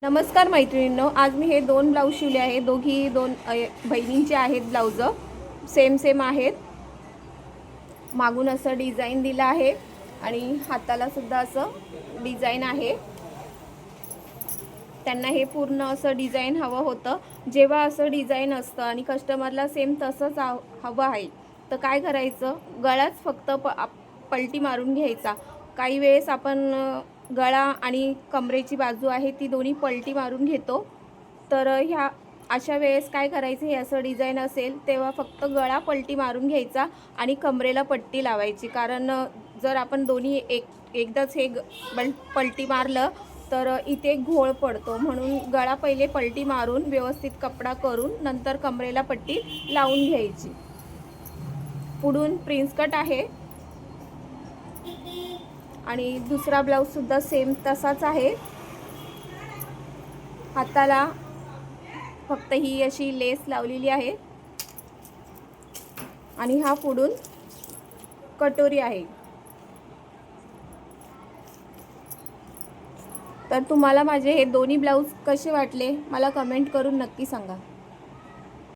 नमस्कार मैत्रिणींनो, आज मी हे दोन ब्लाऊज शिवले आहे। दोघी दोन बहिणींचे आहेत ब्लाऊज, सेम आहेत। मागून असं डिझाइन दिलं आहे आणि हाताला सुद्धा असं डिझाइन आहे। त्यांना हे पूर्ण असं डिझाइन हवं होतं। जेव्हा असं डिझाइन असतं आणि कस्टमरला सेम तसंच हवं आहे तर काय करायचं, गळाच फक्त पलटी मारून घ्यायचा। काही वेळेस आपण गळा आणि कमरेची बाजू आहे ती दोन्ही पलटी मारून घेतो। तर ह्या अशा वेळेस काय करायचं, हे असं डिझाइन असेल तेव्हा फक्त गळा पलटी मारून घ्यायचा आणि कमरेला पट्टी लावायची। कारण जर आपण दोन्ही एकदाच हे पलटी मारलं तर इथे घोळ पडतो, म्हणून गळा पहिले पलटी मारून व्यवस्थित कपडा करून नंतर कमरेला पट्टी लावून घ्यायची। पुढून प्रिन्स कट आहे आणि दुसरा ब्लाऊज सुद्धा सेम तसाच आहे। हाताला फक्त ही अशी लेस लावलेली आहे आणि हा पुढून कटोरी आहे। तर तुम्हाला माझे हे दोन्ही ब्लाऊज कसे वाटले मला कमेंट करून नक्की सांगा।